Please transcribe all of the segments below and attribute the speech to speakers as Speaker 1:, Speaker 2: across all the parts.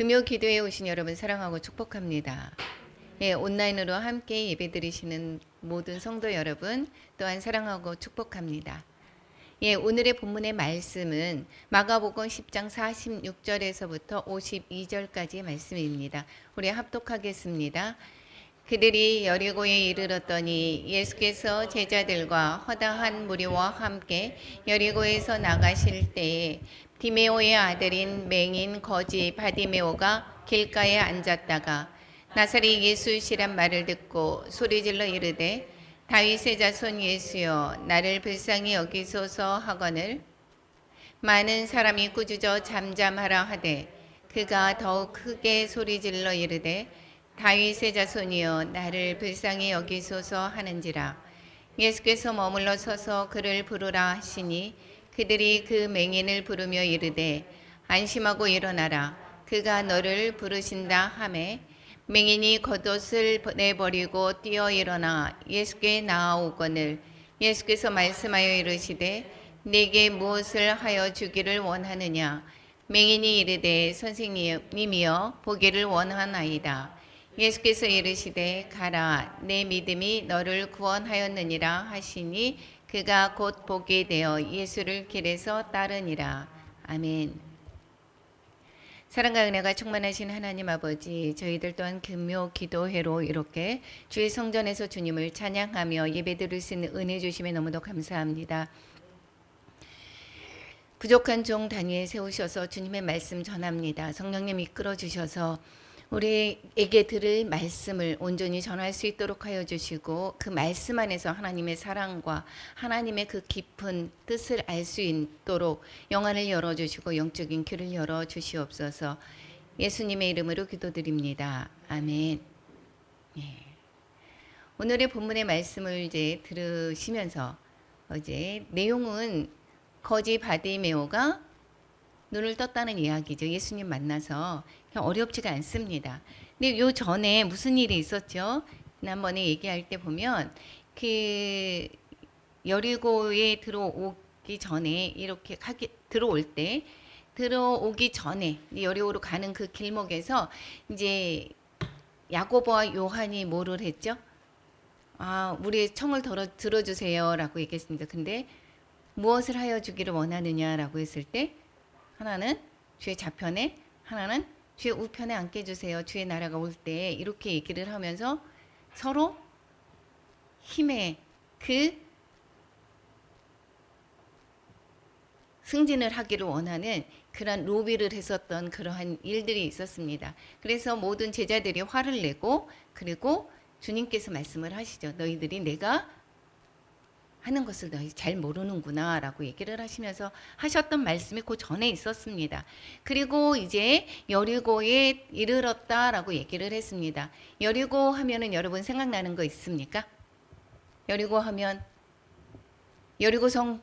Speaker 1: 금요 기도에 오신 여러분 사랑하고 축복합니다. 예, 온라인으로 함께 예배드리시는 모든 성도 여러분 또한 사랑하고 축복합니다. 예, 오늘의 본문의 말씀은 마가복음 10장 46절에서부터 52절까지의 말씀입니다. 우리 합독하겠습니다. 그들이 여리고에 이르렀더니 예수께서 제자들과 허다한 무리와 함께 여리고에서 나가실 때에 디메오의 아들인 맹인 거지 바디메오가 길가에 앉았다가 나사렛 예수시란 말을 듣고 소리질러 이르되 다윗의 자손 예수여 나를 불쌍히 여기소서 하거늘 많은 사람이 꾸짖어 잠잠하라 하되 그가 더욱 크게 소리질러 이르되 다윗의 자손이여 나를 불쌍히 여기소서 하는지라. 예수께서 머물러 서서 그를 부르라 하시니 그들이 그 맹인을 부르며 이르되 안심하고 일어나라 그가 너를 부르신다 하매 맹인이 겉옷을 내버리고 뛰어 일어나 예수께 나아오거늘 예수께서 말씀하여 이르시되 내게 무엇을 하여 주기를 원하느냐. 맹인이 이르되 선생님이여 보기를 원하나이다. 예수께서 이르시되 가라 내 믿음이 너를 구원하였느니라 하시니 그가 곧 보게 되어 예수를 길에서 따르니라. 아멘. 사랑과 은혜가 충만하신 하나님 아버지, 저희들 또한 금요 기도회로 이렇게 주의 성전에서 주님을 찬양하며 예배드릴 수 있는 은혜 주심에 너무도 감사합니다. 부족한 종 단위에 세우셔서 주님의 말씀 전합니다. 성령님 이끌어 주셔서 우리에게 들을 말씀을 온전히 전할 수 있도록 하여 주시고 그 말씀 안에서 하나님의 사랑과 하나님의 그 깊은 뜻을 알 수 있도록 영안을 열어주시고 영적인 귀를 열어주시옵소서. 예수님의 이름으로 기도드립니다. 아멘. 예. 오늘의 본문의 말씀을 이제 들으시면서 이제 내용은 거지 바디메오가 눈을 떴다는 이야기죠. 예수님 만나서 어렵지가 않습니다. 근데 요 전에 무슨 일이 있었죠? 지난번에 얘기할 때 보면 그 여리고에 들어오기 전에 이렇게 들어오기 전에 여리고로 가는 그 길목에서 이제 야고보와 요한이 뭐를 했죠? 우리의 청을 들어주세요라고 얘기했습니다. 근데 무엇을 하여 주기를 원하느냐라고 했을 때 하나는 주의 좌편에 하나는 주의 우편에 앉게 해주세요. 주의 나라가 올 때 이렇게 얘기를 하면서 서로 힘의 그 승진을 하기를 원하는 그런 로비를 했었던 그러한 일들이 있었습니다. 그래서 모든 제자들이 화를 내고 그리고 주님께서 말씀을 하시죠. 너희들이 내가 하는 것을 너희 잘 모르는구나 라고 얘기를 하시면서 하셨던 말씀이 그 전에 있었습니다. 그리고 이제 여리고에 이르렀다라고 얘기를 했습니다. 여리고 하면은 여러분 생각나는 거 있습니까? 여리고 하면 여리고성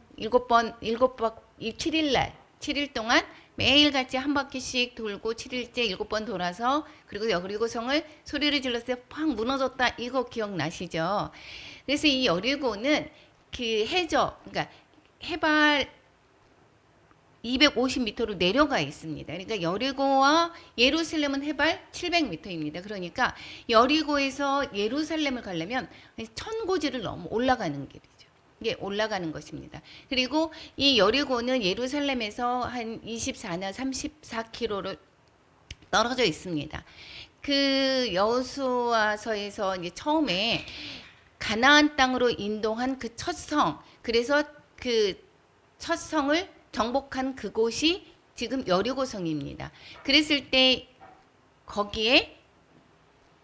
Speaker 1: 7일 동안 매일같이 한 바퀴씩 돌고 7일째 7번 돌아서 그리고 여리고성을 소리를 질렀을 때 팍 무너졌다. 이거 기억나시죠? 그래서 이 여리고는 그 그러니까 해발 250m로 내려가 있습니다. 그러니까 여리고와 예루살렘은 해발 700m입니다. 그러니까 여리고에서 예루살렘을 가려면 천고지를 넘어 올라가는 길이죠. 이게 올라가는 것입니다. 그리고 이 여리고는 예루살렘에서 한 24나 34km로 떨어져 있습니다. 그 여호수아서에서 이제 처음에 가나안 땅으로 인도한 그 첫 성, 그래서 그 첫 성을 정복한 그곳이 지금 여리고성입니다. 그랬을 때 거기에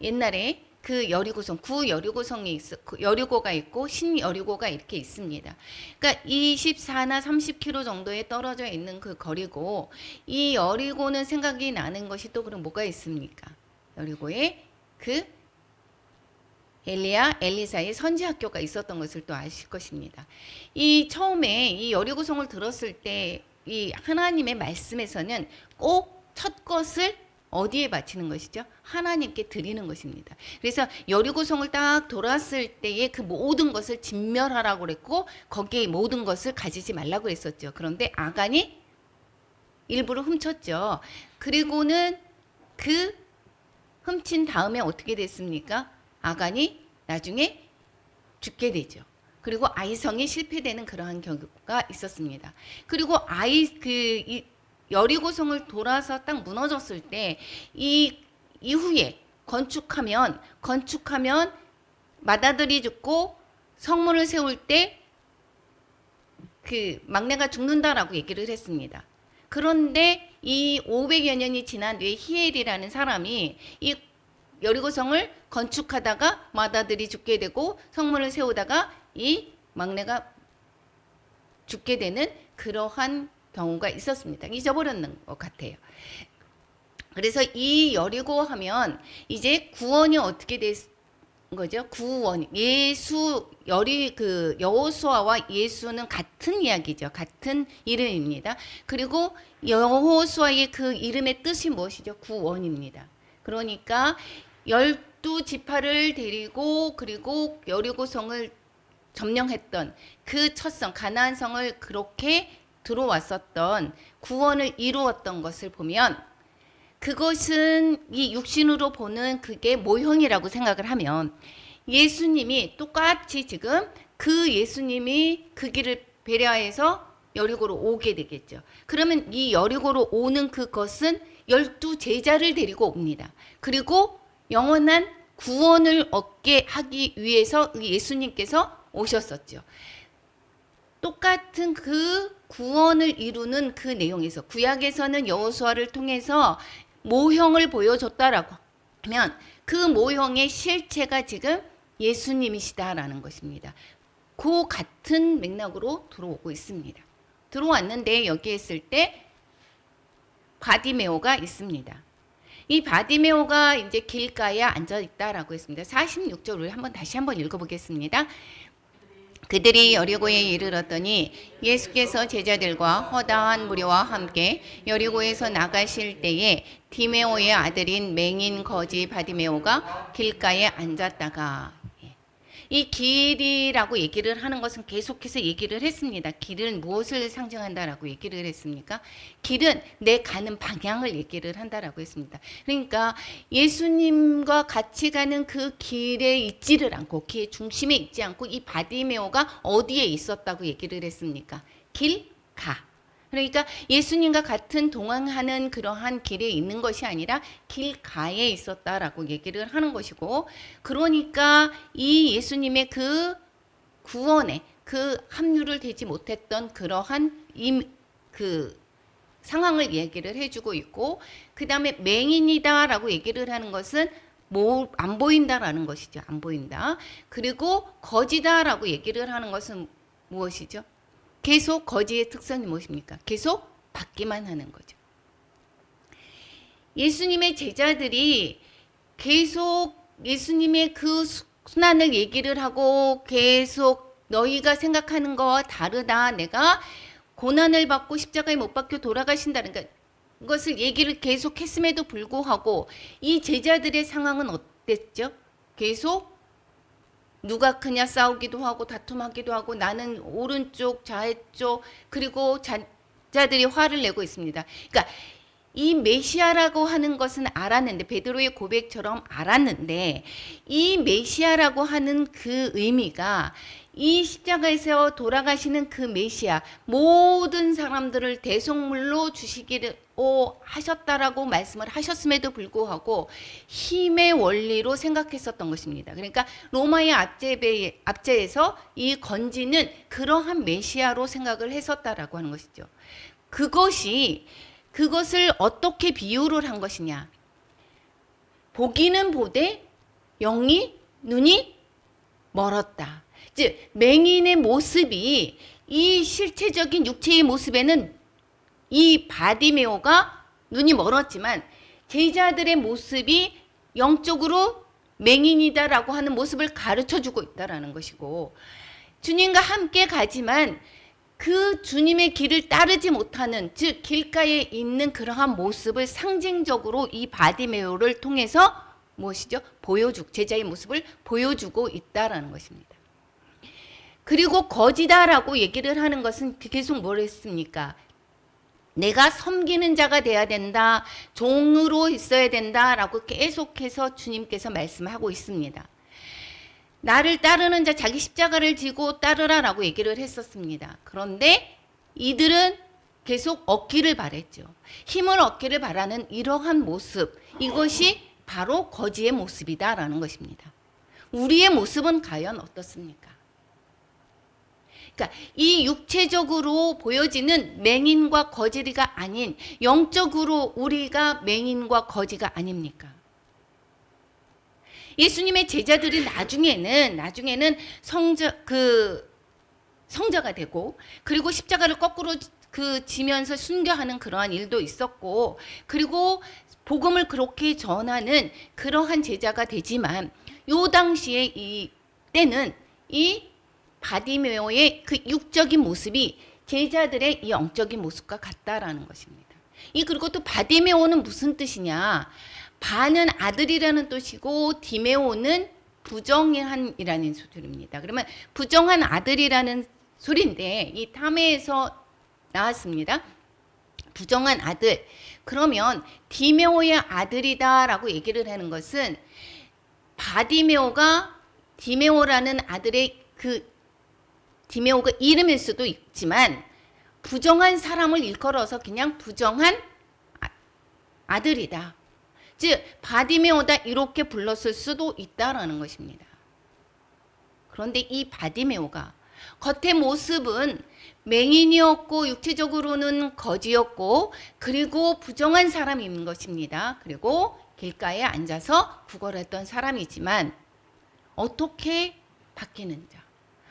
Speaker 1: 옛날에 그 여리고성, 구여리고성이 여리고가 있고 신여리고가 이렇게 있습니다. 그러니까 24나 30km 정도에 떨어져 있는 그 거리고 이 여리고는 생각이 나는 것이 또 그럼 뭐가 있습니까? 여리고에 그 엘리사의 선지 학교가 있었던 것을 또 아실 것입니다. 이 처음에 이 여리고성을 들었을 때 이 하나님의 말씀에서는 꼭 첫 것을 어디에 바치는 것이죠? 하나님께 드리는 것입니다. 그래서 여리고성을 딱 돌았을 때에 그 모든 것을 진멸하라고 그랬고 거기에 모든 것을 가지지 말라고 그랬었죠. 그런데 아간이 일부러 훔쳤죠. 그리고는 그 훔친 다음에 어떻게 됐습니까? 아간이 나중에 죽게 되죠. 그리고 아이성이 실패되는 그러한 경우가 있었습니다. 그리고 이 여리고성을 돌아서 딱 무너졌을 때 이 이후에 건축하면 맏아들이 죽고 성문을 세울 때 그 막내가 죽는다라고 얘기를 했습니다. 그런데 이 500여 년이 지난 뒤에 히엘이라는 사람이 이 여리고성을 건축하다가 맏아들이 죽게 되고 성문을 세우다가 이 막내가 죽게 되는 그러한 경우가 있었습니다. 잊어버렸는 것 같아요. 그래서 이 여리고 하면 이제 구원이 어떻게 됐 거죠? 구원, 여호수아와 예수는 같은 이야기죠. 같은 이름입니다. 그리고 여호수아의 그 이름의 뜻이 무엇이죠? 구원입니다. 그러니까 12지파를 데리고 그리고 여리고성을 점령했던 그 첫성 가나안 성을 그렇게 들어왔었던 구원을 이루었던 것을 보면 그것은 이 육신으로 보는 그게 모형이라고 생각을 하면 예수님이 똑같이 지금 그 예수님이 그 길을 배려해서 여리고로 오게 되겠죠. 그러면 이 여리고로 오는 그것은 12제자를 데리고 옵니다. 그리고 영원한 구원을 얻게 하기 위해서 예수님께서 오셨었죠. 똑같은 그 구원을 이루는 그 내용에서 구약에서는 여호수아를 통해서 모형을 보여줬다라고 하면 그 모형의 실체가 지금 예수님이시다라는 것입니다. 그 같은 맥락으로 들어오고 있습니다. 들어왔는데 여기에 있을 때 바디메오가 있습니다. 이 바디메오가 이제 길가에 앉아 있다라고 했습니다. 46절을 다시 한번 읽어보겠습니다. 그들이 여리고에 이르렀더니 예수께서 제자들과 허다한 무리와 함께 여리고에서 나가실 때에 디메오의 아들인 맹인 거지 바디메오가 길가에 앉았다가 이 길이라고 얘기를 하는 것은 계속해서 얘기를 했습니다. 길은 무엇을 상징한다라고 얘기를 했습니까? 길은 내 가는 방향을 얘기를 한다라고 했습니다. 그러니까 예수님과 같이 가는 그 길에 있지를 않고 길의 중심에 있지 않고 이 바디메오가 어디에 있었다고 얘기를 했습니까? 길가. 그러니까 예수님과 같은 동행하는 그러한 길에 있는 것이 아니라 길가에 있었다라고 얘기를 하는 것이고, 그러니까 이 예수님의 그 구원에 그 합류를 되지 못했던 그러한 그 상황을 얘기를 해주고 있고, 그 다음에 맹인이다라고 얘기를 하는 것은 안 보인다라는 것이죠. 안 보인다. 그리고 거지다라고 얘기를 하는 것은 무엇이죠? 계속 거지의 특성이 무엇입니까? 계속 받기만 하는 거죠. 예수님의 제자들이 계속 예수님의 그 순환을 얘기를 하고 계속 너희가 생각하는 거와 다르다. 내가 고난을 받고 십자가에 못 박혀 돌아가신다는 것을 얘기를 계속 했음에도 불구하고 이 제자들의 상황은 어땠죠? 계속 누가 크냐 싸우기도 하고 다툼하기도 하고 나는 오른쪽 좌쪽 그리고 자들이 화를 내고 있습니다. 그러니까 이 메시아라고 하는 것은 알았는데 베드로의 고백처럼 알았는데 이 메시아라고 하는 그 의미가 이 십자가에서 돌아가시는 그 메시아 모든 사람들을 대속물로 주시기를 하셨다라고 말씀을 하셨음에도 불구하고 힘의 원리로 생각했었던 것입니다. 그러니까 로마의 압제에서 이 건지는 그러한 메시아로 생각을 했었다라고 하는 것이죠. 그것을 어떻게 비유를 한 것이냐? 보기는 보되 눈이 멀었다. 즉 맹인의 모습이 이 실체적인 육체의 모습에는 이 바디메오가 눈이 멀었지만 제자들의 모습이 영적으로 맹인이다라고 하는 모습을 가르쳐주고 있다라는 것이고, 주님과 함께 가지만 그 주님의 길을 따르지 못하는, 즉 길가에 있는 그러한 모습을 상징적으로 이 바디메오를 통해서 무엇이죠? 제자의 모습을 보여주고 있다라는 것입니다. 그리고 거지다라고 얘기를 하는 것은 계속 뭘 했습니까? 내가 섬기는 자가 돼야 된다. 종으로 있어야 된다라고 계속해서 주님께서 말씀하고 있습니다. 나를 따르는 자 자기 십자가를 지고 따르라라고 얘기를 했었습니다. 그런데 이들은 계속 얻기를 바랬죠. 힘을 얻기를 바라는 이러한 모습, 이것이 바로 거지의 모습이다라는 것입니다. 우리의 모습은 과연 어떻습니까? 그러니까 이 육체적으로 보여지는 맹인과 거지가 아닌 영적으로 우리가 맹인과 거지가 아닙니까? 예수님의 제자들이 나중에는 성자가 되고, 그리고 십자가를 거꾸로 지면서 순교하는 그러한 일도 있었고, 그리고 복음을 그렇게 전하는 그러한 제자가 되지만, 요 당시에 이 때는 이 바디메오의 그 육적인 모습이 제자들의 이 영적인 모습과 같다라는 것입니다. 그리고 또 바디메오는 무슨 뜻이냐? 바는 아들이라는 뜻이고 디메오는 부정한이라는 소리입니다. 그러면 부정한 아들이라는 소리인데 이 탐해에서 나왔습니다. 부정한 아들. 그러면 디메오의 아들이다라고 얘기를 하는 것은 바디메오가 디메오라는 아들의 디메오가 이름일 수도 있지만 부정한 사람을 일컬어서 그냥 부정한 아들이다. 즉 바디메오다 이렇게 불렀을 수도 있다라는 것입니다. 그런데 이 바디메오가 겉의 모습은 맹인이었고 육체적으로는 거지였고 그리고 부정한 사람인 것입니다. 그리고 길가에 앉아서 구걸했던 사람이지만 어떻게 바뀌는지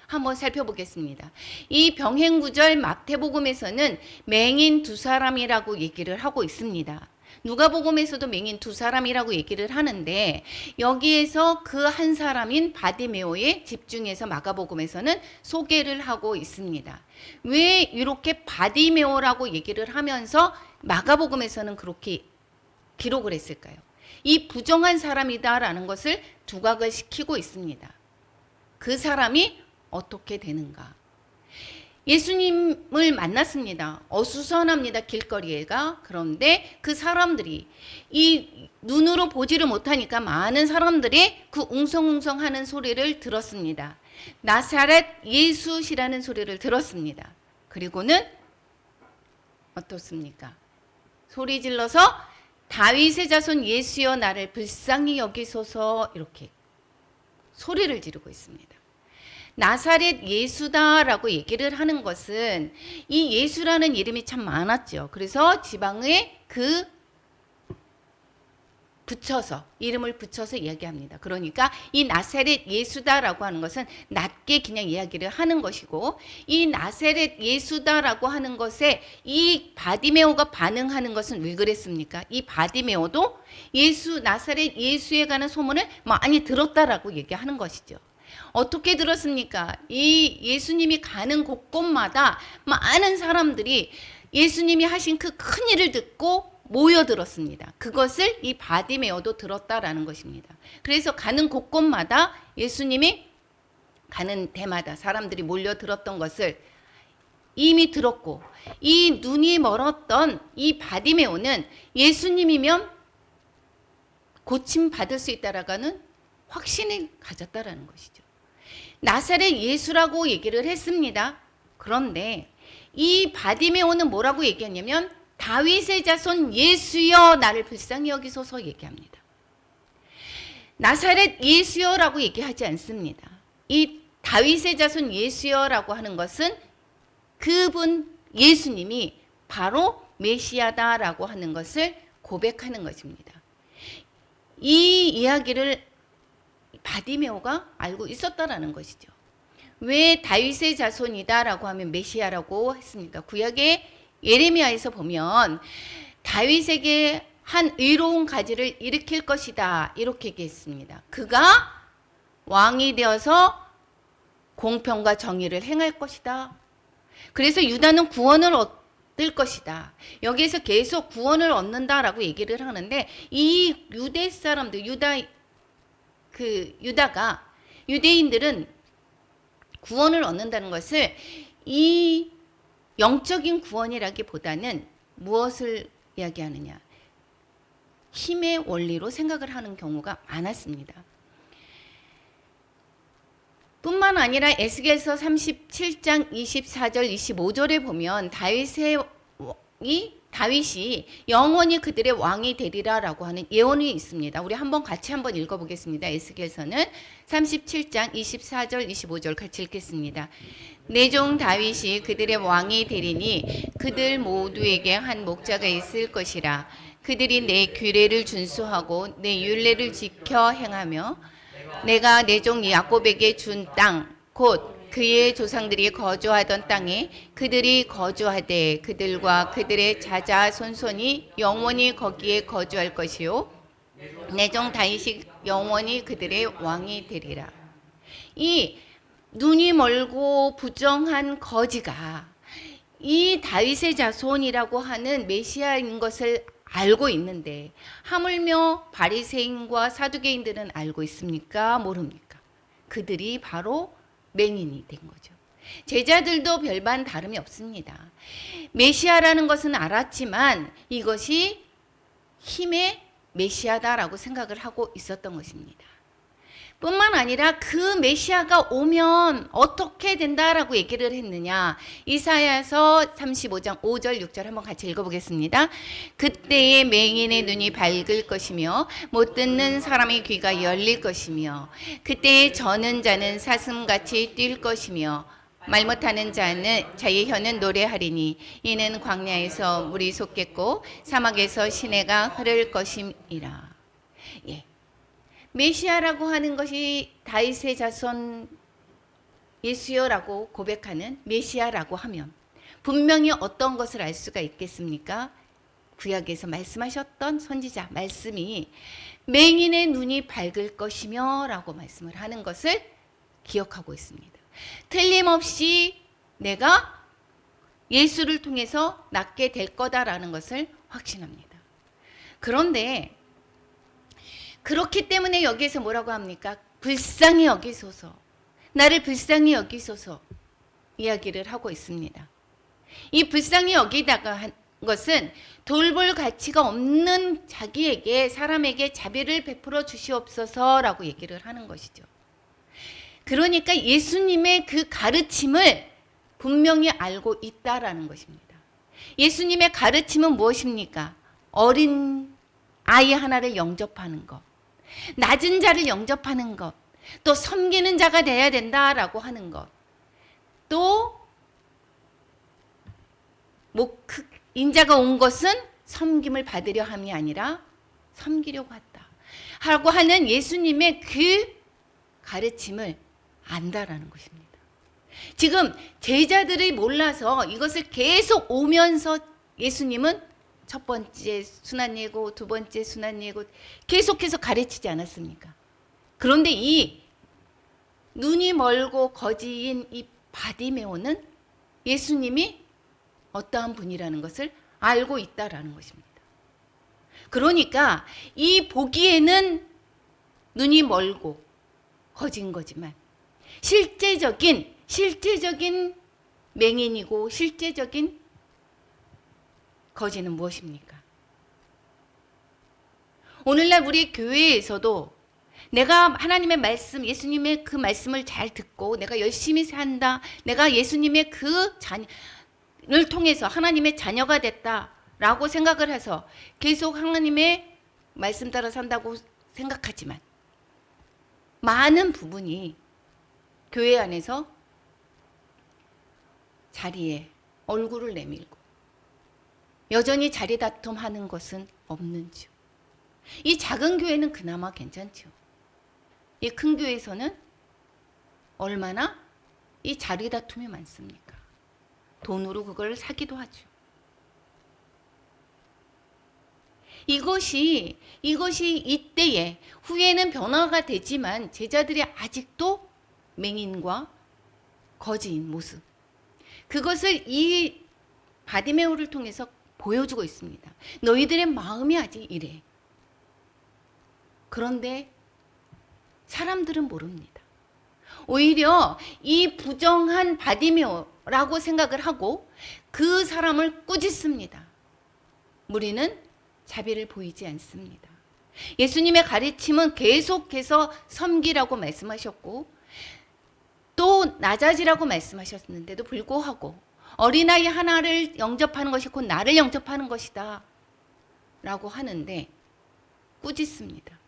Speaker 1: 한번 살펴보겠습니다. 이 병행구절 마태복음에서는 맹인 두 사람이라고 얘기를 하고 있습니다. 누가복음에서도 맹인 두 사람이라고 얘기를 하는데 여기에서 그 한 사람인 바디메오에 집중해서 마가복음에서는 소개를 하고 있습니다. 왜 이렇게 바디메오라고 얘기를 하면서 마가복음에서는 그렇게 기록을 했을까요? 이 부정한 사람이다라는 것을 두각을 시키고 있습니다. 그 사람이 어떻게 되는가? 예수님을 만났습니다. 어수선합니다. 길거리가. 그런데 그 사람들이 이 눈으로 보지를 못하니까 많은 사람들이 그 웅성웅성하는 소리를 들었습니다. 나사렛 예수시라는 소리를 들었습니다. 그리고는 어떻습니까? 소리 질러서 다윗의 자손 예수여 나를 불쌍히 여기소서 이렇게 소리를 지르고 있습니다. 나사렛 예수다라고 얘기를 하는 것은 이 예수라는 이름이 참 많았죠. 그래서 지방에 이름을 붙여서 이야기합니다. 그러니까 이 나사렛 예수다라고 하는 것은 낮게 그냥 이야기를 하는 것이고 이 나사렛 예수다라고 하는 것에 이 바디메오가 반응하는 것은 왜 그랬습니까? 이 바디메오도 나사렛 예수에 관한 소문을 많이 들었다라고 얘기하는 것이죠. 어떻게 들었습니까? 이 예수님이 가는 곳곳마다 많은 사람들이 예수님이 하신 그 큰 일을 듣고 모여들었습니다. 그것을 이 바디메오도 들었다라는 것입니다. 그래서 가는 곳곳마다 예수님이 가는 데마다 사람들이 몰려들었던 것을 이미 들었고 이 눈이 멀었던 이 바디메오는 예수님이면 고침받을 수 있다라는 확신을 가졌다라는 것이죠. 나사렛 예수라고 얘기를 했습니다. 그런데 이 바디메오는 뭐라고 얘기했냐면 다윗의 자손 예수여 나를 불쌍히 여기소서 얘기합니다. 나사렛 예수여라고 얘기하지 않습니다. 이 다윗의 자손 예수여라고 하는 것은 그분 예수님이 바로 메시아다라고 하는 것을 고백하는 것입니다. 이 이야기를 바디메오가 알고 있었다라는 것이죠. 왜 다윗의 자손이다라고 하면 메시아라고 했습니까? 구약의 예레미야에서 보면 다윗에게 한 의로운 가지를 일으킬 것이다 이렇게 얘기했습니다. 그가 왕이 되어서 공평과 정의를 행할 것이다. 그래서 유다는 구원을 얻을 것이다. 여기에서 계속 구원을 얻는다라고 얘기를 하는데 이 유대 사람들 유대인들은 구원을 얻는다는 것을 이 영적인 구원이라기보다는 무엇을 이야기하느냐? 힘의 원리로 생각을 하는 경우가 많았습니다. 뿐만 아니라 에스겔서 37장 24절 25절에 보면 다윗이 영원히 그들의 왕이 되리라라고 하는 예언이 있습니다. 우리 같이 한번 읽어보겠습니다. 에스겔서는 37장 24절 25절 같이 읽겠습니다. 내 종 다윗이 그들의 왕이 되리니 그들 모두에게 한 목자가 있을 것이라. 그들이 내 규례를 준수하고 내 율례를 지켜 행하며 내가 내 종 야곱에게 준 땅 곧 그의 조상들이 거주하던 땅에 그들이 거주하되 그들과 그들의 자자손손이 영원히 거기에 거주할 것이요 내 종 다윗이 영원히 그들의 왕이 되리라. 이 눈이 멀고 부정한 거지가 이 다윗의 자손이라고 하는 메시아인 것을 알고 있는데 하물며 바리새인과 사두개인들은 알고 있습니까? 모릅니까? 그들이 바로 맹인이 된 거죠. 제자들도 별반 다름이 없습니다. 메시아라는 것은 알았지만 이것이 힘의 메시아다라고 생각을 하고 있었던 것입니다. 뿐만 아니라 그 메시아가 오면 어떻게 된다라고 얘기를 했느냐. 이사야서 35장 5절 6절 한번 같이 읽어보겠습니다. 그때의 맹인의 눈이 밝을 것이며 못 듣는 사람의 귀가 열릴 것이며 그때의 저는 자는 사슴같이 뛸 것이며 말 못하는 자의 혀는 노래하리니 이는 광야에서 물이 솟겠고 사막에서 시내가 흐를 것임이라. 예. 메시아라고 하는 것이 다윗의 자손 예수여라고 고백하는 메시아라고 하면 분명히 어떤 것을 알 수가 있겠습니까? 구약에서 말씀하셨던 선지자 말씀이 맹인의 눈이 밝을 것이며 라고 말씀을 하는 것을 기억하고 있습니다. 틀림없이 내가 예수를 통해서 낫게 될 거다라는 것을 확신합니다. 그런데 그렇기 때문에 여기에서 뭐라고 합니까? 불쌍히 여기소서, 나를 불쌍히 여기소서 이야기를 하고 있습니다. 이 불쌍히 여기다가 한 것은 돌볼 가치가 없는 자기에게 사람에게 자비를 베풀어 주시옵소서라고 얘기를 하는 것이죠. 그러니까 예수님의 그 가르침을 분명히 알고 있다라는 것입니다. 예수님의 가르침은 무엇입니까? 어린 아이 하나를 영접하는 것, 낮은 자를 영접하는 것, 또 섬기는 자가 돼야 된다라고 하는 것, 또 인자가 온 것은 섬김을 받으려 함이 아니라 섬기려고 했다 하고 하는 예수님의 그 가르침을 안다라는 것입니다. 지금 제자들이 몰라서 이것을 계속 오면서 예수님은 첫 번째 순환 예고, 두 번째 순환 예고 계속해서 가르치지 않았습니까? 그런데 이 눈이 멀고 거지인 이 바디메오는 예수님이 어떠한 분이라는 것을 알고 있다라는 것입니다. 그러니까 이 보기에는 눈이 멀고 거진 거지만 실제적인 맹인이고 실제적인 거지는 무엇입니까? 오늘날 우리 교회에서도 내가 하나님의 말씀, 예수님의 그 말씀을 잘 듣고 내가 열심히 산다, 내가 예수님의 그 자녀를 통해서 하나님의 자녀가 됐다라고 생각을 해서 계속 하나님의 말씀 따라 산다고 생각하지만 많은 부분이 교회 안에서 자리에 얼굴을 내밀고 여전히 자리 다툼하는 것은 없는지요. 이 작은 교회는 그나마 괜찮죠. 이 큰 교회에서는 얼마나 이 자리 다툼이 많습니까? 돈으로 그걸 사기도 하죠. 이것이 이때에 후에는 변화가 되지만 제자들이 아직도 맹인과 거지인 모습, 그것을 이 바디메오를 통해서 보여주고 있습니다. 너희들의 마음이 아직 이래. 그런데 사람들은 모릅니다. 오히려 이 부정한 바디메오라고 생각을 하고 그 사람을 꾸짖습니다. 무리는 자비를 보이지 않습니다. 예수님의 가르침은 계속해서 섬기라고 말씀하셨고 또 낮아지라고 말씀하셨는데도 불구하고 어린아이 하나를 영접하는 것이 곧 나를 영접하는 것이다 라고 하는데 꾸짖습니다.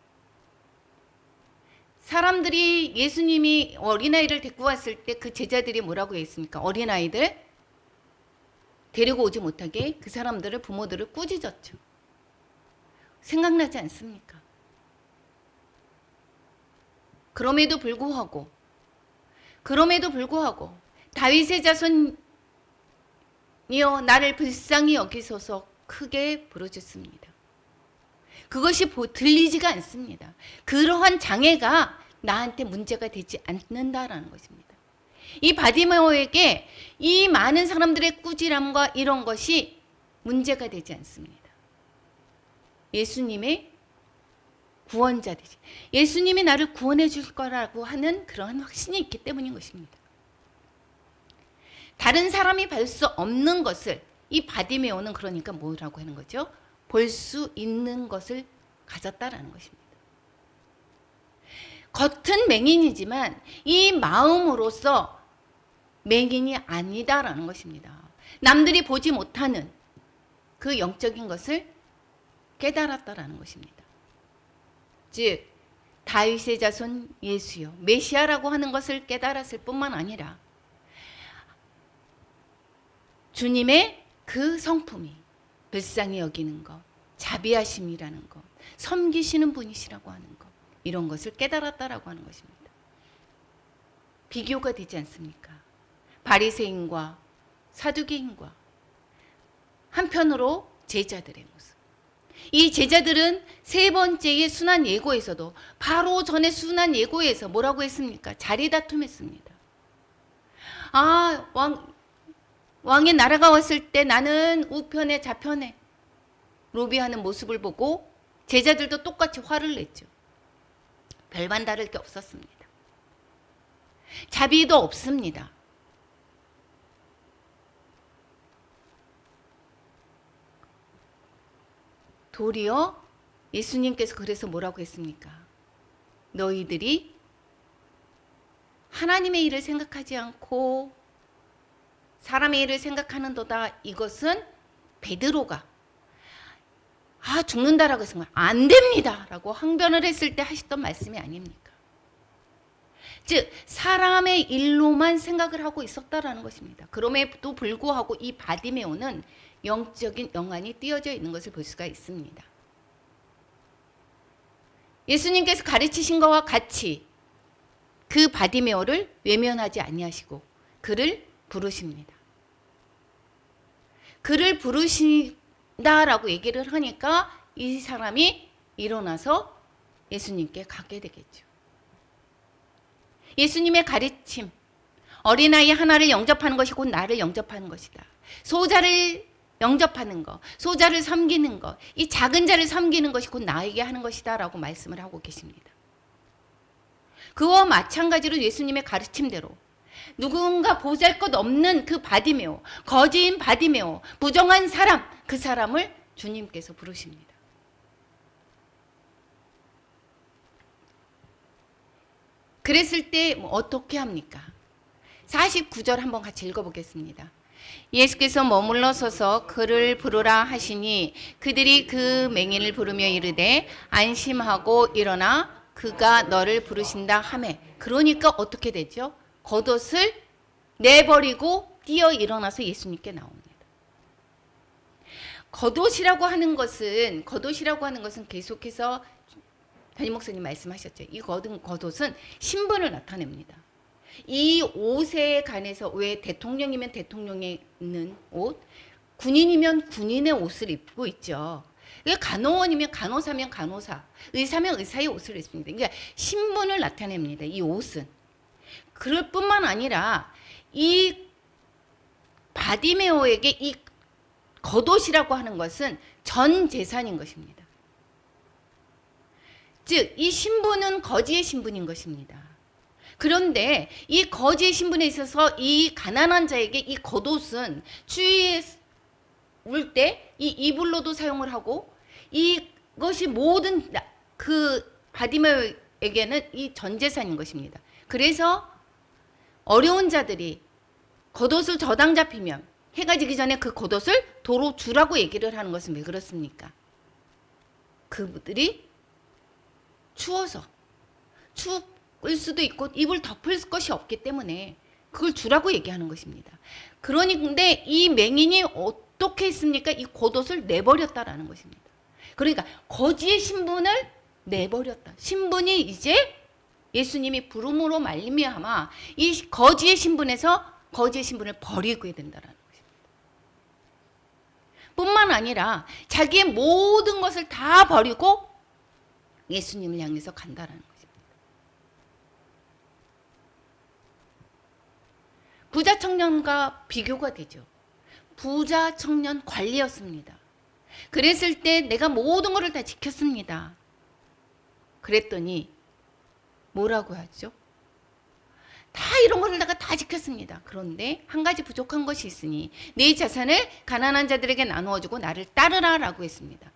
Speaker 1: 사람들이 예수님이 어린아이를 데리고 왔을 때 그 제자들이 뭐라고 했습니까? 어린아이들 데리고 오지 못하게 그 사람들을 부모들을 꾸짖었죠. 생각나지 않습니까? 그럼에도 불구하고 다윗의 자손이여 나를 불쌍히 여기소서 크게 부르짖습니다. 그것이 들리지가 않습니다. 그러한 장애가 나한테 문제가 되지 않는다라는 것입니다. 이 바디메오에게 이 많은 사람들의 꾸지람과 이런 것이 문제가 되지 않습니다. 예수님의 구원자들이 예수님이 나를 구원해 줄 거라고 하는 그러한 확신이 있기 때문인 것입니다. 다른 사람이 볼 수 없는 것을 이 바디메오는 그러니까 뭐라고 하는 거죠? 볼 수 있는 것을 가졌다라는 것입니다. 겉은 맹인이지만 이 마음으로서 맹인이 아니다라는 것입니다. 남들이 보지 못하는 그 영적인 것을 깨달았다라는 것입니다. 즉 다윗의 자손 예수요 메시아라고 하는 것을 깨달았을 뿐만 아니라 주님의 그 성품이 불쌍히 여기는 것, 자비하심이라는 것, 섬기시는 분이시라고 하는 것, 이런 것을 깨달았다라고 하는 것입니다. 비교가 되지 않습니까? 바리새인과 사두개인과 한편으로 제자들의 모습. 이 제자들은 세 번째의 순환 예고에서도 바로 전에 순환 예고에서 뭐라고 했습니까? 자리 다툼했습니다. 왕의 나라가 왔을 때 나는 우편에 좌편에 로비하는 모습을 보고 제자들도 똑같이 화를 냈죠. 별반 다를 게 없었습니다. 자비도 없습니다. 도리어 예수님께서 그래서 뭐라고 했습니까? 너희들이 하나님의 일을 생각하지 않고 사람의 일을 생각하는도다. 이것은 베드로가 죽는다라고 해서 안 됩니다 라고 항변을 했을 때 하셨던 말씀이 아닙니까? 즉 사람의 일로만 생각을 하고 있었다라는 것입니다. 그럼에도 불구하고 이 바디메오는 영적인 영안이 띄어져 있는 것을 볼 수가 있습니다. 예수님께서 가르치신 것과 같이 그 바디메오를 외면하지 아니하시고 그를 부르십니다. 그를 부르신다라고 얘기를 하니까 이 사람이 일어나서 예수님께 가게 되겠죠. 예수님의 가르침, 어린아이 하나를 영접하는 것이 곧 나를 영접하는 것이다. 소자를 영접하는 것, 소자를 섬기는 것, 이 작은 자를 섬기는 것이 곧 나에게 하는 것이다 라고 말씀을 하고 계십니다. 그와 마찬가지로 예수님의 가르침대로 누군가 보잘것없는 그 바디메오, 거지인 바디메오, 부정한 사람, 그 사람을 주님께서 부르십니다. 그랬을 때 어떻게 합니까? 49절 한번 같이 읽어보겠습니다. 예수께서 머물러 서서 그를 부르라 하시니 그들이 그 맹인을 부르며 이르되 안심하고 일어나 그가 너를 부르신다 하매. 그러니까 어떻게 되죠? 겉옷을 내버리고 뛰어 일어나서 예수님께 나옵니다. 겉옷이라고 하는 것은 계속해서 담임 목사님 말씀하셨죠. 이 겉옷은 신분을 나타냅니다. 이 옷에 관해서 왜 대통령이면 대통령이 있는 옷, 군인이면 군인의 옷을 입고 있죠. 간호원이면 간호사면 간호사, 의사면 의사의 옷을 입습니다. 그러니까 신분을 나타냅니다. 이 옷은. 그럴 뿐만 아니라 이 바디메오에게 이 겉옷이라고 하는 것은 전 재산인 것입니다. 즉, 이 신분은 거지의 신분인 것입니다. 그런데 이 거지의 신분에 있어서 이 가난한 자에게 이 겉옷은 주위에 울 때 이 이불로도 사용을 하고 이것이 모든 그 바디메오에게는 이 전 재산인 것입니다. 그래서 어려운 자들이 겉옷을 저당 잡히면 해가 지기 전에 그 겉옷을 도로 주라고 얘기를 하는 것은 왜 그렇습니까? 그들이 추워서 추울 수도 있고 입을 덮을 것이 없기 때문에 그걸 주라고 얘기하는 것입니다. 그러니 근데 이 맹인이 어떻게 했습니까? 이 겉옷을 내버렸다라는 것입니다. 그러니까 거지의 신분을 내버렸다. 신분이 이제 예수님이 부름으로 말미암아 이 거지의 신분에서 거지의 신분을 버리게 된다라는 것입니다. 뿐만 아니라 자기의 모든 것을 다 버리고 예수님을 향해서 간다라는 것입니다. 부자 청년과 비교가 되죠. 부자 청년 관리였습니다. 그랬을 때 내가 모든 것을 다 지켰습니다. 그랬더니 뭐라고 하죠? 다 이런 것을 내가 다 지켰습니다. 그런데 한 가지 부족한 것이 있으니 내 자산을 가난한 자들에게 나누어주고 나를 따르라 라고 했습니다.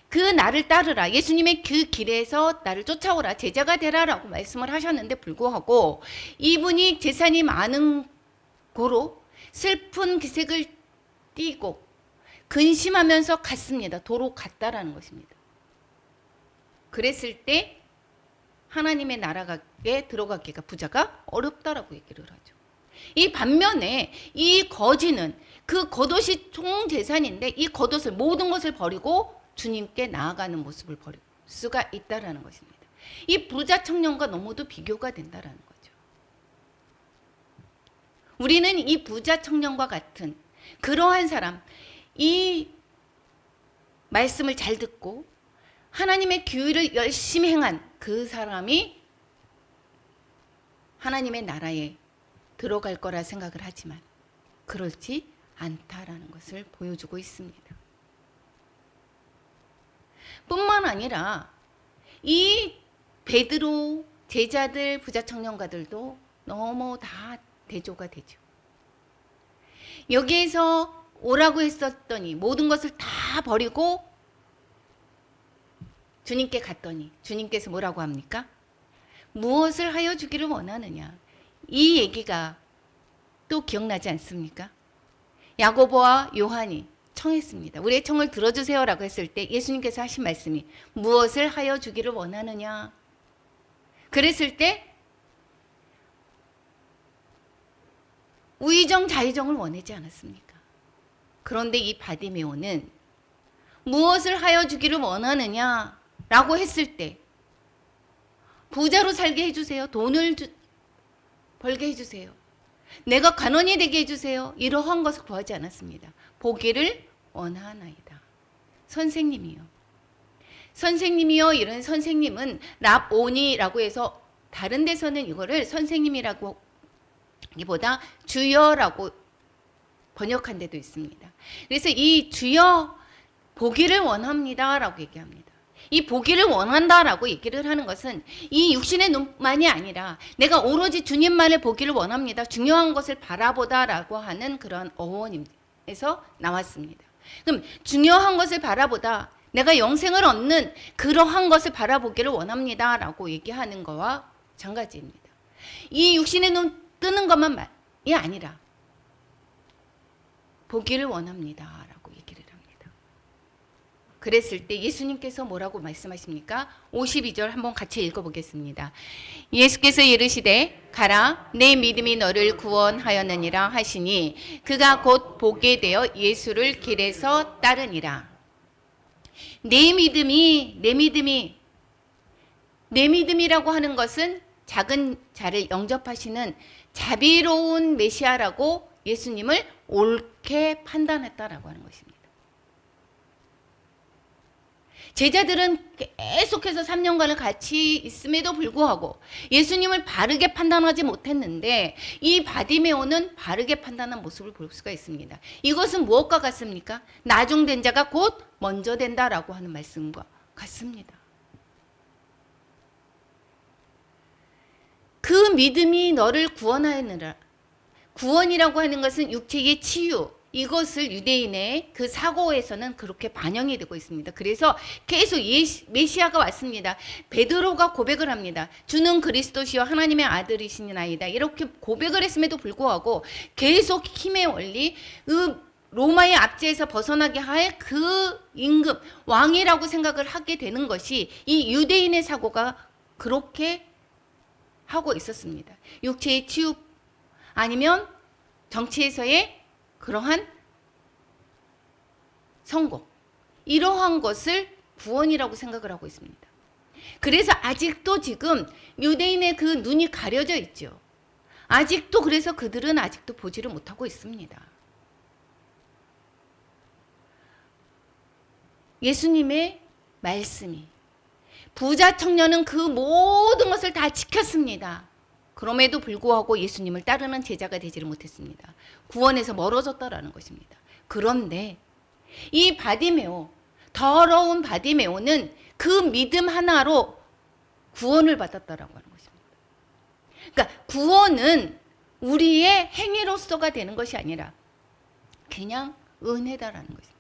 Speaker 1: 그 나를 따르라, 예수님의 그 길에서 나를 쫓아오라, 제자가 되라 라고 말씀을 하셨는데 불구하고 이분이 재산이 많은 고로 슬픈 기색을 띠고 근심하면서 갔습니다. 도로 갔다라는 것입니다. 그랬을 때 하나님의 나라에 들어가기가 부자가 어렵다라고 얘기를 하죠. 이 반면에 이 거지는 그 겉옷이 총 재산인데 이 겉옷을 모든 것을 버리고 주님께 나아가는 모습을 볼 수가 있다라는 것입니다. 이 부자 청년과 너무도 비교가 된다라는 거죠. 우리는 이 부자 청년과 같은 그러한 사람, 이 말씀을 잘 듣고 하나님의 규율을 열심히 행한 그 사람이 하나님의 나라에 들어갈 거라 생각을 하지만 그렇지 않다라는 것을 보여주고 있습니다. 뿐만 아니라 이 베드로 제자들 부자 청년가들도 너무 다 대조가 되죠. 여기에서 오라고 했었더니 모든 것을 다 버리고 주님께 갔더니 주님께서 뭐라고 합니까? 무엇을 하여 주기를 원하느냐? 이 얘기가 또 기억나지 않습니까? 야고보와 요한이 청했습니다. 우리의 청을 들어주세요라고 했을 때 예수님께서 하신 말씀이 무엇을 하여 주기를 원하느냐? 그랬을 때 우의정 자의정을 원하지 않았습니까? 그런데 이 바디메오는 무엇을 하여 주기를 원하느냐 라고 했을 때 부자로 살게 해주세요. 돈을 벌게 해주세요. 내가 간원이 되게 해주세요. 이러한 것을 구하지 않았습니다. 보기를 원하나이다. 선생님이요. 선생님이요. 이런 선생님은 랍오니라고 해서 다른 데서는 이거를 선생님이라고 보다 주여라고 번역한 데도 있습니다. 그래서 이 주여 보기를 원합니다라고 얘기합니다. 이 보기를 원한다라고 얘기를 하는 것은 이 육신의 눈만이 아니라 내가 오로지 주님만을 보기를 원합니다. 중요한 것을 바라보다라고 하는 그런 어원에서 나왔습니다. 그럼 중요한 것을 바라보다 내가 영생을 얻는 그러한 것을 바라보기를 원합니다라고 얘기하는 거와 마찬가지입니다. 이 육신의 눈 뜨는 것만이 아니라 보기를 원합니다라고 얘기를 합니다. 그랬을 때 예수님께서 뭐라고 말씀하십니까? 52절 한번 같이 읽어보겠습니다. 예수께서 이르시되 가라 내 믿음이 너를 구원하였느니라 하시니 그가 곧 보게 되어 예수를 길에서 따르니라. 내 믿음이라고 하는 것은 작은 자를 영접하시는 자비로운 메시아라고 예수님을 옳게 판단했다라고 하는 것입니다. 제자들은 계속해서 3년간을 같이 있음에도 불구하고 예수님을 바르게 판단하지 못했는데 이 바디메오는 바르게 판단한 모습을 볼 수가 있습니다. 이것은 무엇과 같습니까? 나중된 자가 곧 먼저 된다라고 하는 말씀과 같습니다. 그 믿음이 너를 구원하느라. 구원이라고 하는 것은 육체의 치유, 이것을 유대인의 그 사고에서는 그렇게 반영이 되고 있습니다. 그래서 계속 메시아가 왔습니다. 베드로가 고백을 합니다. 주는 그리스도시요 하나님의 아들이시니이다. 이렇게 고백을 했음에도 불구하고 계속 힘의 원리, 로마의 압제에서 벗어나게 할 그 임금, 왕이라고 생각을 하게 되는 것이 이 유대인의 사고가 그렇게 하고 있었습니다. 육체의 치유 아니면 정치에서의 그러한 성공, 이러한 것을 구원이라고 생각을 하고 있습니다. 그래서 아직도 지금 유대인의 그 눈이 가려져 있죠. 아직도 그래서 그들은 아직도 보지를 못하고 있습니다. 예수님의 말씀이, 부자 청년은 그 모든 것을 다 지켰습니다. 그럼에도 불구하고 예수님을 따르는 제자가 되지를 못했습니다. 구원에서 멀어졌다라는 것입니다. 그런데 이 바디메오, 더러운 바디메오는 그 믿음 하나로 구원을 받았다라고 하는 것입니다. 그러니까 구원은 우리의 행위로서가 되는 것이 아니라 그냥 은혜다라는 것입니다.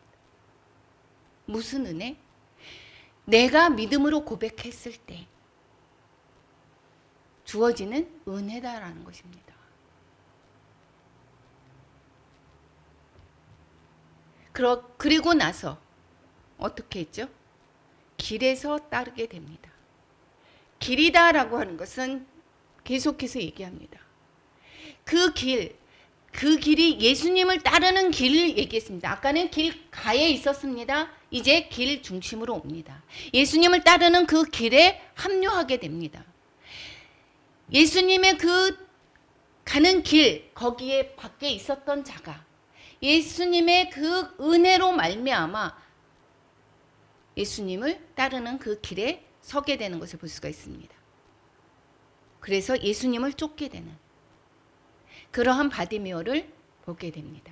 Speaker 1: 무슨 은혜? 내가 믿음으로 고백했을 때 주어지는 은혜다라는 것입니다. 그리고 나서 어떻게 했죠? 길에서 따르게 됩니다. 길이다라고 하는 것은 계속해서 얘기합니다. 그 길이 예수님을 따르는 길을 얘기했습니다. 아까는 길가에 있었습니다. 이제 길 중심으로 옵니다. 예수님을 따르는 그 길에 합류하게 됩니다. 예수님의 그 가는 길, 거기에 밖에 있었던 자가 예수님의 그 은혜로 말미암아 예수님을 따르는 그 길에 서게 되는 것을 볼 수가 있습니다. 그래서 예수님을 쫓게 되는 그러한 바디메오를 보게 됩니다.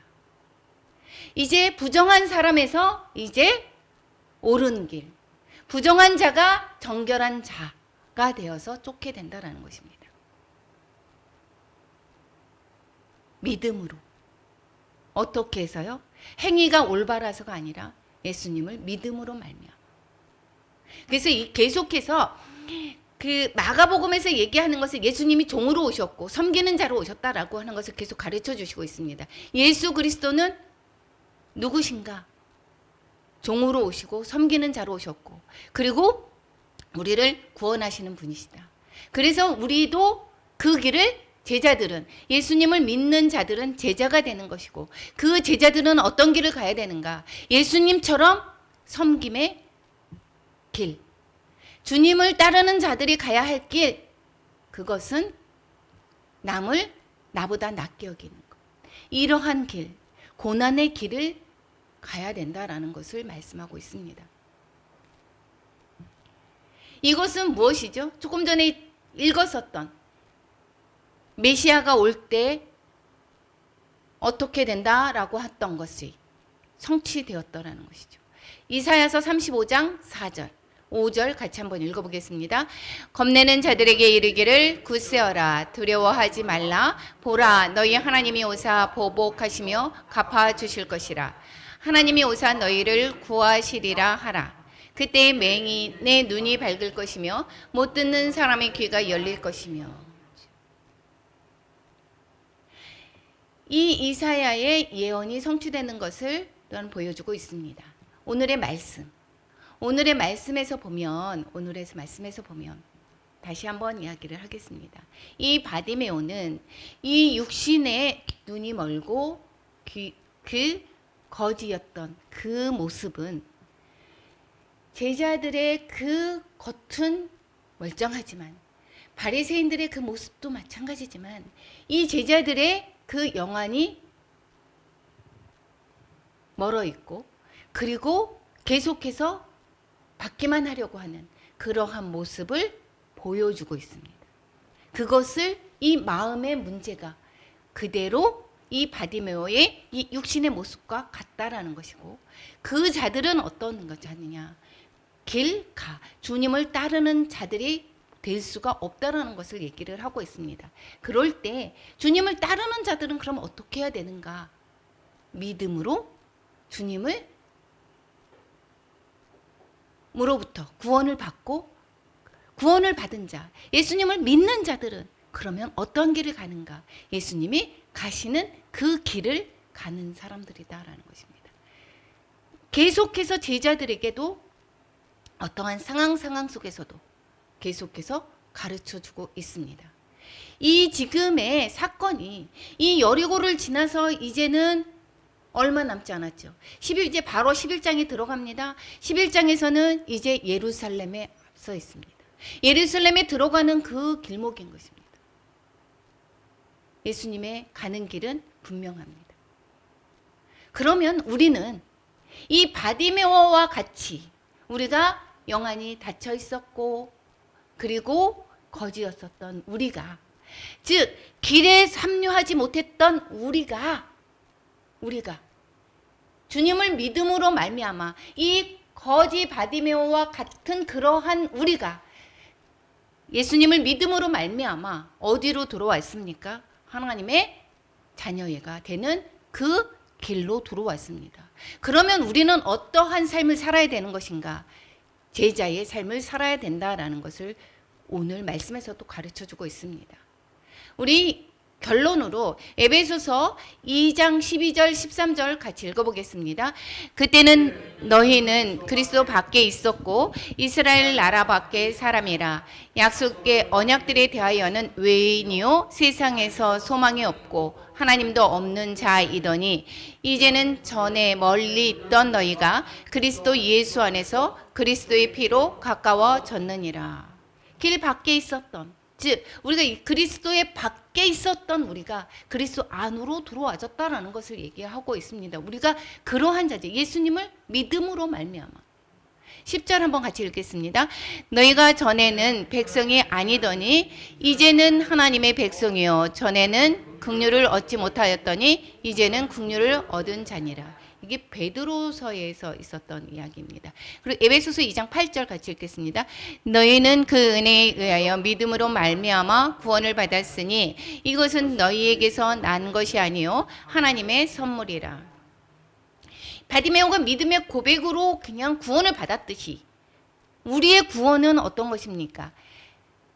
Speaker 1: 이제 부정한 사람에서 이제 옳은 길, 부정한 자가 정결한 자가 되어서 쫓게 된다는 것입니다. 믿음으로. 어떻게 해서요? 행위가 올바라서가 아니라 예수님을 믿음으로 말미암아. 그래서 계속해서 그 마가복음에서 얘기하는 것을 예수님이 종으로 오셨고 섬기는 자로 오셨다라고 하는 것을 계속 가르쳐 주시고 있습니다. 예수 그리스도는 누구신가? 종으로 오시고 섬기는 자로 오셨고 그리고 우리를 구원하시는 분이시다. 그래서 우리도 그 길을 제자들은 예수님을 믿는 자들은 제자가 되는 것이고 그 제자들은 어떤 길을 가야 되는가? 예수님처럼 섬김의 길, 주님을 따르는 자들이 가야 할 길, 그것은 남을 나보다 낮게 여기는 것. 이러한 길, 고난의 길을 가야 된다라는 것을 말씀하고 있습니다. 이것은 무엇이죠? 조금 전에 읽었었던 메시아가 올 때 어떻게 된다라고 했던 것이 성취되었다라는 것이죠. 이사야서 35장 4절, 5절 같이 한번 읽어보겠습니다. 겁내는 자들에게 이르기를 굳세어라, 두려워하지 말라. 보라, 너희 하나님이 오사 보복하시며 갚아주실 것이라. 하나님이 오사 너희를 구하시리라 하라. 그때의 맹인의 눈이 밝을 것이며 못 듣는 사람의 귀가 열릴 것이며. 이 이사야의 예언이 성취되는 것을 또한 보여주고 있습니다. 오늘의 말씀에서 보면 다시 한번 이야기를 하겠습니다. 이 바디메오는 이 육신의 눈이 멀고 그 거지였던 그 모습은 제자들의 그 겉은 멀쩡하지만 바리새인들의 그 모습도 마찬가지지만 이 제자들의 그 영안이 멀어 있고 그리고 계속해서 받기만 하려고 하는 그러한 모습을 보여주고 있습니다. 그것을 이 마음의 문제가 그대로 이 바디메오의 이 육신의 모습과 같다라는 것이고 그 자들은 어떤 자느냐? 길가 주님을 따르는 자들이 될 수가 없다라는 것을 얘기를 하고 있습니다. 그럴 때 주님을 따르는 자들은 그럼 어떻게 해야 되는가? 믿음으로 주님을 으로부터 구원을 받고 구원을 받은 자, 예수님을 믿는 자들은 그러면 어떤 길을 가는가? 예수님이 가시는 그 길을 가는 사람들이다라는 것입니다. 계속해서 제자들에게도 어떠한 상황 속에서도 계속해서 가르쳐주고 있습니다. 이 지금의 사건이 이 여리고를 지나서 이제는 얼마 남지 않았죠. 이제 바로 11장에 들어갑니다. 11장에서는 이제 예루살렘에 앞서 있습니다. 예루살렘에 들어가는 그 길목인 것입니다. 예수님의 가는 길은 분명합니다. 그러면 우리는 이 바디메오와 같이 우리가 영안이 닫혀 있었고 그리고 거지였었던 우리가, 즉 길에 합류하지 못했던 우리가 주님을 믿음으로 말미암아 이 거지 바디메오와 같은 그러한 우리가 예수님을 믿음으로 말미암아 어디로 들어왔습니까? 하나님의 자녀가 되는 그 길로 들어왔습니다. 그러면 우리는 어떠한 삶을 살아야 되는 것인가? 제자의 삶을 살아야 된다라는 것을 오늘 말씀에서도 가르쳐주고 있습니다. 우리 결론으로 에베소서 2장 12절 13절 같이 읽어보겠습니다. 그때는 너희는 그리스도 밖에 있었고 이스라엘 나라 밖의 사람이라. 약속의 언약들에 대하여는 외인이요 세상에서 소망이 없고 하나님도 없는 자이더니 이제는 전에 멀리 있던 너희가 그리스도 예수 안에서 그리스도의 피로 가까워졌느니라. 길 밖에 있었던, 즉 우리가 그리스도의 밖에 있었던 우리가 그리스도 안으로 들어와졌다라는 것을 얘기하고 있습니다. 우리가 그러한 자들, 예수님을 믿음으로 말미암아. 10절 한번 같이 읽겠습니다. 너희가 전에는 백성이 아니더니 이제는 하나님의 백성이요 전에는 긍휼을 얻지 못하였더니 이제는 긍휼을 얻은 자니라. 이게 베드로서에서 있었던 이야기입니다. 그리고 에베소서 2장 8절 같이 읽겠습니다. 너희는 그 은혜에 의하여 믿음으로 말미암아 구원을 받았으니 이것은 너희에게서 난 것이 아니요 하나님의 선물이라. 바디메오가 믿음의 고백으로 그냥 구원을 받았듯이 우리의 구원은 어떤 것입니까?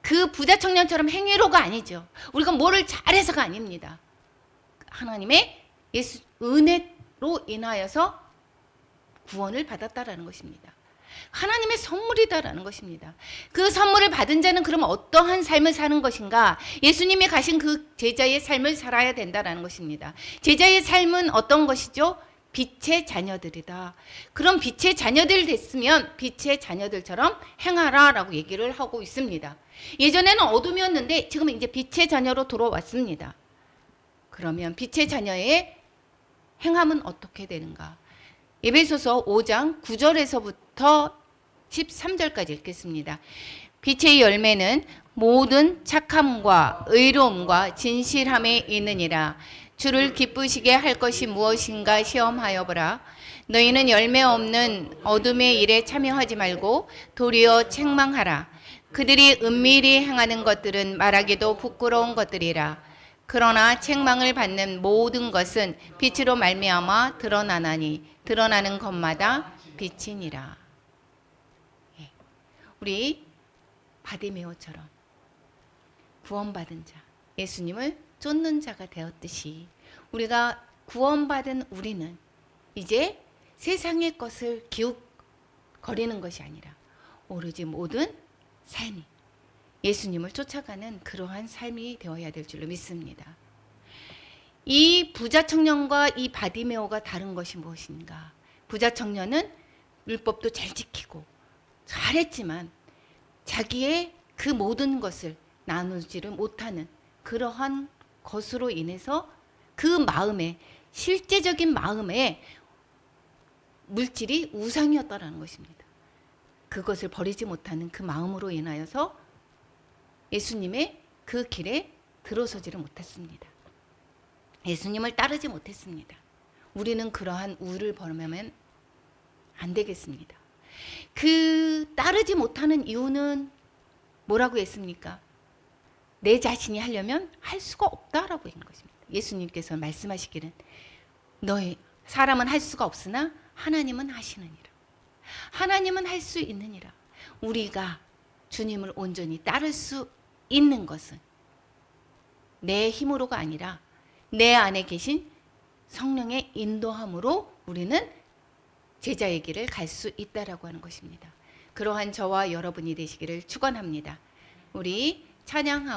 Speaker 1: 그 부자 청년처럼 행위로가 아니죠. 우리가 뭐를 잘해서가 아닙니다. 하나님의 예수 은혜로 인하여서 구원을 받았다라는 것입니다. 하나님의 선물이다라는 것입니다. 그 선물을 받은 자는 그럼 어떠한 삶을 사는 것인가? 예수님이 가신 그 제자의 삶을 살아야 된다라는 것입니다. 제자의 삶은 어떤 것이죠? 빛의 자녀들이다. 그럼 빛의 자녀들 됐으면 빛의 자녀들처럼 행하라라고 얘기를 하고 있습니다. 예전에는 어둠이었는데 지금 이제 빛의 자녀로 들어왔습니다. 그러면 빛의 자녀의 행함은 어떻게 되는가? 에베소서 5장 9절에서부터 13절까지 읽겠습니다. 빛의 열매는 모든 착함과 의로움과 진실함에 있느니라. 주를 기쁘시게 할 것이 무엇인가 시험하여 보라. 너희는 열매 없는 어둠의 일에 참여하지 말고 도리어 책망하라. 그들이 은밀히 행하는 것들은 말하기도 부끄러운 것들이라. 그러나 책망을 받는 모든 것은 빛으로 말미암아 드러나나니 드러나는 것마다 빛이니라. 우리 바디메오처럼 구원받은 자, 예수님을 쫓는 자가 되었듯이 우리가 구원받은 우리는 이제 세상의 것을 기웃거리는 것이 아니라 오로지 모든 삶이 예수님을 쫓아가는 그러한 삶이 되어야 될 줄로 믿습니다. 이 부자 청년과 이 바디메오가 다른 것이 무엇인가? 부자 청년은 율법도 잘 지키고 잘했지만 자기의 그 모든 것을 나누지를 못하는 그러한 것으로 인해서 그 마음에, 실제적인 마음에 물질이 우상이었다라는 것입니다. 그것을 버리지 못하는 그 마음으로 인하여서 예수님의 그 길에 들어서지를 못했습니다. 예수님을 따르지 못했습니다. 우리는 그러한 우를 범하면 안 되겠습니다. 그 따르지 못하는 이유는 뭐라고 했습니까? 내 자신이 하려면 할 수가 없다라고 했는 것입니다. 예수님께서 말씀하시기는 너희 사람은 할 수가 없으나 하나님은 하시느니라. 하나님은 할 수 있느니라. 우리가 주님을 온전히 따를 수 있는 것은 내 힘으로가 아니라 내 안에 계신 성령의 인도함으로 우리는 제자의 길을 갈 수 있다라고 하는 것입니다. 그러한 저와 여러분이 되시기를 축원합니다. 우리 찬양하고